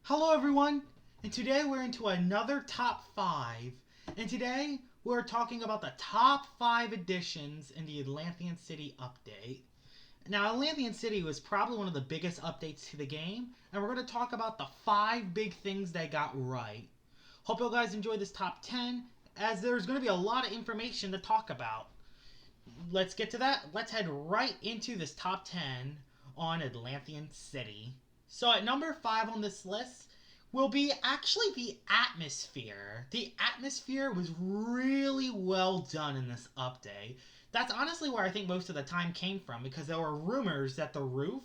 Hello everyone, and today we're into another top 5, and today we're talking about the top 5 additions in the Atlanthian City update. Now, Atlanthian City was probably one of the biggest updates to the game, and we're going to talk about the 5 big things they got right. Hope you guys enjoy this top 10, as there's going to be a lot of information to talk about. Let's get to that. Let's head right into this top 10 on Atlanthian City. So at number 5 on this list will be actually the atmosphere. The atmosphere was really well done in this update. That's honestly where I think most of the time came from, because there were rumors that the roof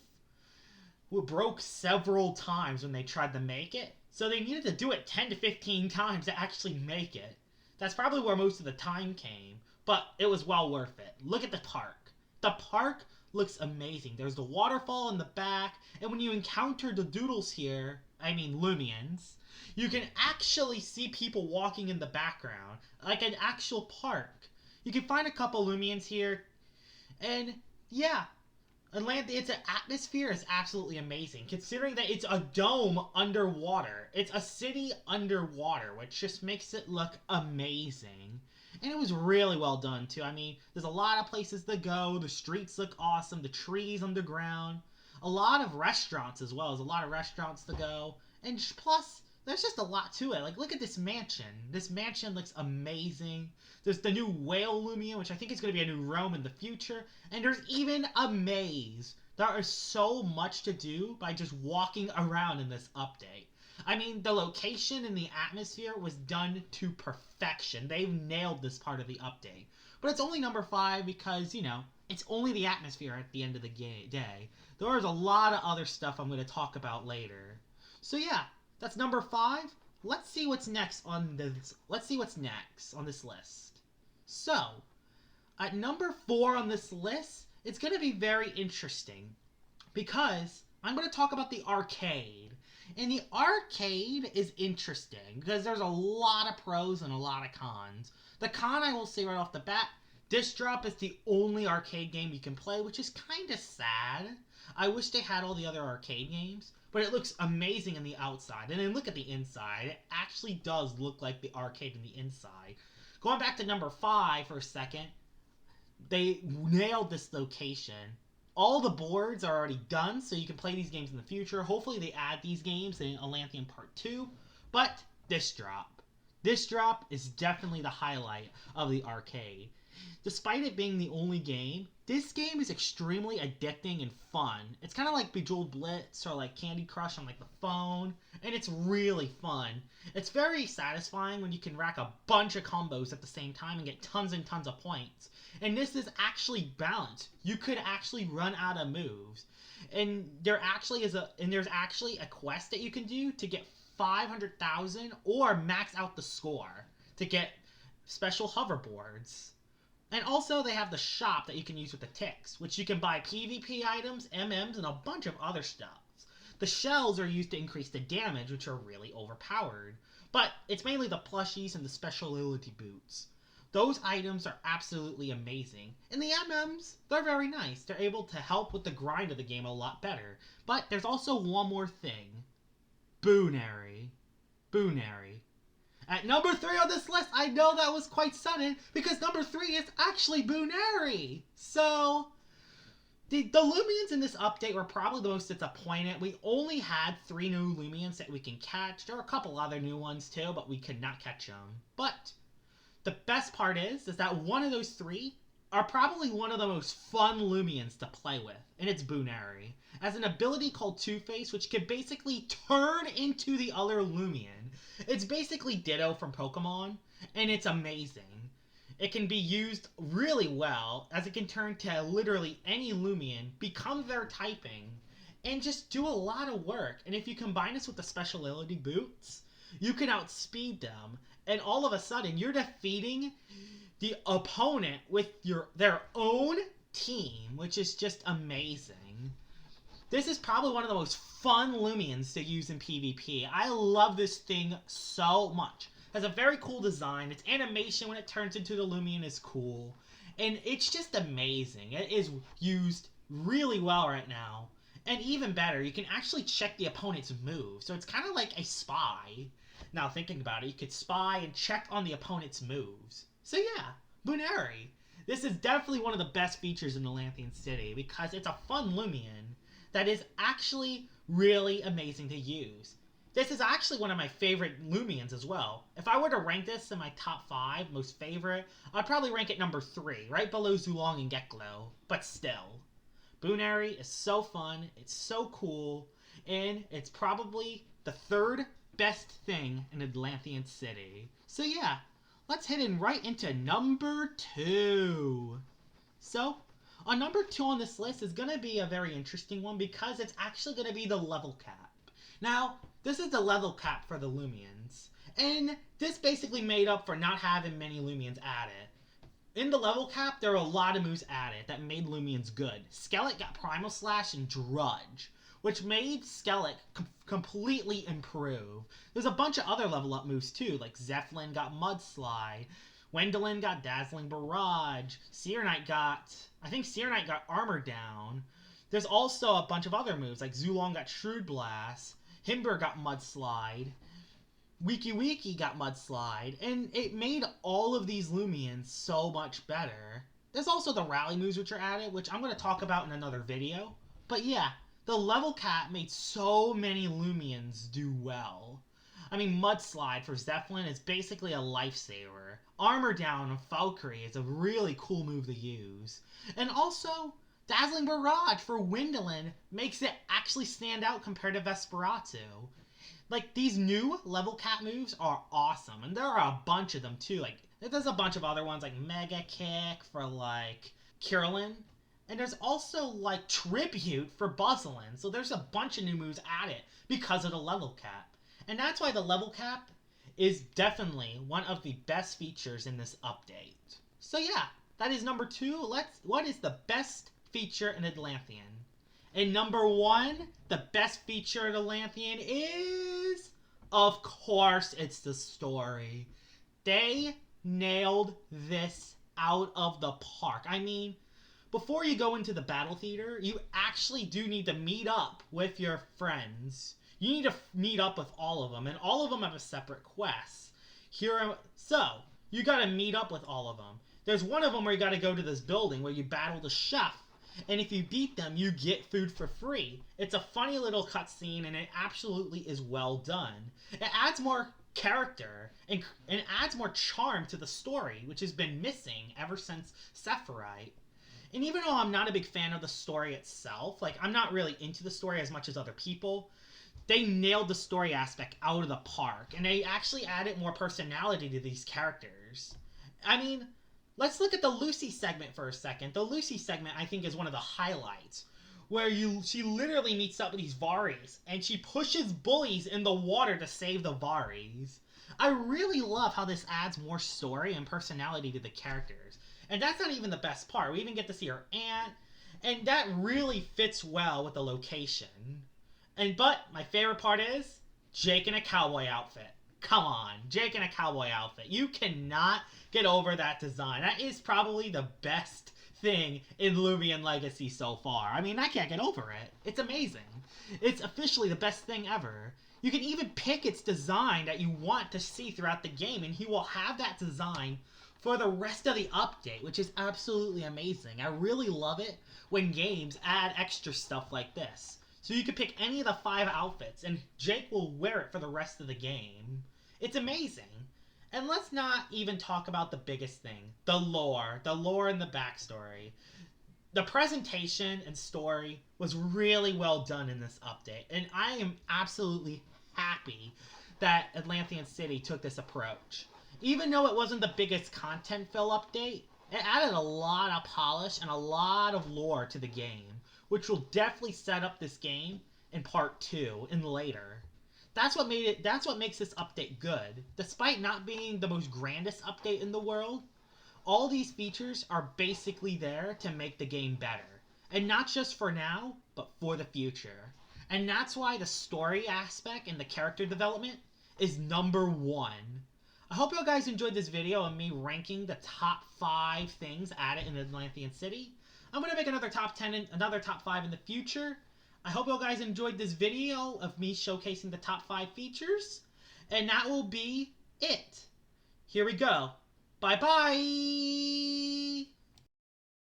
broke several times when they tried to make it. So they needed to do it 10 to 15 times to actually make it. That's probably where most of the time came, but it was well worth it. Look at the park. The park looks amazing. There's the waterfall in the back, and when you encounter the doodles here, I mean Loomians, you can actually see people walking in the background, like an actual park. You can find a couple Loomians here, and yeah, its atmosphere is absolutely amazing, considering that it's a dome underwater. It's a city underwater, which just makes it look amazing. And it was really well done, too. I mean, there's a lot of places to go. The streets look awesome. The trees underground. A lot of restaurants as well. There's a lot of restaurants to go. And plus, there's just a lot to it. Like, look at this mansion. This mansion looks amazing. There's the new whale Loomian, which I think is going to be a new Rome in the future. And there's even a maze. There is so much to do by just walking around in this update. I mean, the location and the atmosphere was done to perfection. They've nailed this part of the update. But it's only number 5 because, you know, it's only the atmosphere at the end of the day. There's a lot of other stuff I'm going to talk about later. So yeah, that's number 5. Let's see what's next on this. Let's see what's next on this list. So, at number 4 on this list, it's going to be very interesting because I'm going to talk about the arcade. And the arcade is interesting because there's a lot of pros and a lot of cons. The con, I will say right off the bat, Disc Drop is the only arcade game you can play, which is kind of sad. I wish they had all the other arcade games, but it looks amazing on the outside. And then look at the inside. It actually does look like the arcade in the inside. Going back to number 5 for a second, they nailed this location. All the boards are already done, so you can play these games in the future. Hopefully they add these games in Atlanthian Part 2. But Disc Drop. Disc Drop is definitely the highlight of the arcade. Despite it being the only game, this game is extremely addicting and fun. It's kind of like Bejeweled Blitz or like Candy Crush on like the phone, and it's really fun. It's very satisfying when you can rack a bunch of combos at the same time and get tons and tons of points. And this is actually balanced. You could actually run out of moves. And there's actually a quest that you can do to get 500,000 or max out the score to get special hoverboards. And also they have the shop that you can use with the ticks, which you can buy PvP items, MMs, and a bunch of other stuff. The shells are used to increase the damage, which are really overpowered. But it's mainly the plushies and the specialty boots. Those items are absolutely amazing. And the MMs, they're very nice. They're able to help with the grind of the game a lot better. But there's also one more thing. Boonery. Boonery. At number 3 on this list, I know that was quite sudden, because number 3 is actually Boonery. So, the Loomians in this update were probably the most disappointed. We only had 3 new Loomians that we can catch. There are a couple other new ones too, but we could not catch them. But the best part is that one of those 3 are probably one of the most fun Loomians to play with, and it's Boonery. As an ability called Two-Face, which can basically turn into the other Loomian. It's basically Ditto from Pokemon, and it's amazing. It can be used really well, as it can turn to literally any Loomian, become their typing, and just do a lot of work. And if you combine this with the specialty boots, you can outspeed them, and all of a sudden you're defeating the opponent with their own team, which is just amazing. This is probably one of the most fun Loomians to use in PvP. I love this thing so much. It has a very cool design. Its animation when it turns into the Loomian is cool. And it's just amazing. It is used really well right now. And even better, you can actually check the opponent's moves. So it's kind of like a spy. Now thinking about it, you could spy and check on the opponent's moves. So yeah, Boonery. This is definitely one of the best features in Atlanthian City because it's a fun Loomian that is actually really amazing to use. This is actually one of my favorite Loomians as well. If I were to rank this in my top 5 most favorite, I'd probably rank it number 3, right below Zulong and Geklo. But still, Boonery is so fun, it's so cool, and it's probably the 3rd best thing in Atlanthian City. So yeah, let's head in right into number 2. So, on number 2 on this list is going to be a very interesting one because it's actually going to be the level cap. Now, this is the level cap for the Loomians, and this basically made up for not having many Loomians added. In the level cap, there are a lot of moves added that made Loomians good. Skelet got Primal Slash and Drudge, which made Skelet completely improve. There's a bunch of other level up moves too, like Zeppelin got Mudslide, Wendelin got Dazzling Barrage, Seer got Armor Down. There's also a bunch of other moves, like Zulong got Shrewd Blast, Himber got Mudslide, Wiki got Mudslide, and it made all of these Loomians so much better. There's also the rally moves which are added, which I'm going to talk about in another video. But yeah, the level cap made so many Loomians do well. I mean, Mudslide for Zeppelin is basically a lifesaver. Armor Down on Valkyrie is a really cool move to use. And also, Dazzling Barrage for Wendelin makes it actually stand out compared to Vesperatu. Like, these new level cap moves are awesome, and there are a bunch of them too. Like, there's a bunch of other ones like Mega Kick for like Kirillin, and there's also like Tribute for Buzzlin. So there's a bunch of new moves added because of the level cap. And that's why the level cap is definitely one of the best features in this update. So yeah, that is number 2. What is the best feature in Atlanthian? And number 1, the best feature in Atlanthian is, of course, it's the story. They nailed this out of the park. I mean, before you go into the battle theater, you actually do need to meet up with your friends. You need to meet up with all of them, and all of them have a separate quest. So, you gotta meet up with all of them. There's one of them where you gotta go to this building where you battle the chef, and if you beat them, you get food for free. It's a funny little cutscene, and it absolutely is well done. It adds more character, and adds more charm to the story, which has been missing ever since Sephirite. And even though I'm not a big fan of the story itself, like, I'm not really into the story as much as other people, they nailed the story aspect out of the park, and they actually added more personality to these characters. I mean, let's look at the Lucy segment for a second. The Lucy segment, I think, is one of the highlights, where she literally meets up with these Varis, and she pushes bullies in the water to save the Varis. I really love how this adds more story and personality to the characters. And that's not even the best part. We even get to see her aunt, and that really fits well with the location. But my favorite part is Jake in a cowboy outfit. Come on, Jake in a cowboy outfit. You cannot get over that design. That is probably the best thing in Loomian Legacy so far. I mean, I can't get over it. It's amazing. It's officially the best thing ever. You can even pick its design that you want to see throughout the game, and you will have that design for the rest of the update, which is absolutely amazing. I really love it when games add extra stuff like this. So you can pick any of the 5 outfits, and Jake will wear it for the rest of the game. It's amazing. And let's not even talk about the biggest thing, the lore and the backstory. The presentation and story was really well done in this update, and I am absolutely happy that Atlanthian City took this approach. Even though it wasn't the biggest content fill update, it added a lot of polish and a lot of lore to the game, which will definitely set up this game in part 2 and later. That's what makes this update good. Despite not being the most grandest update in the world, all these features are basically there to make the game better. And not just for now, but for the future. And that's why the story aspect and the character development is number 1. I hope you guys enjoyed this video of me ranking the top 5 things added in Atlanthian City. I'm going to make another top 10 and another top 5 in the future. I hope you guys enjoyed this video of me showcasing the top 5 features. And that will be it. Here we go. Bye-bye!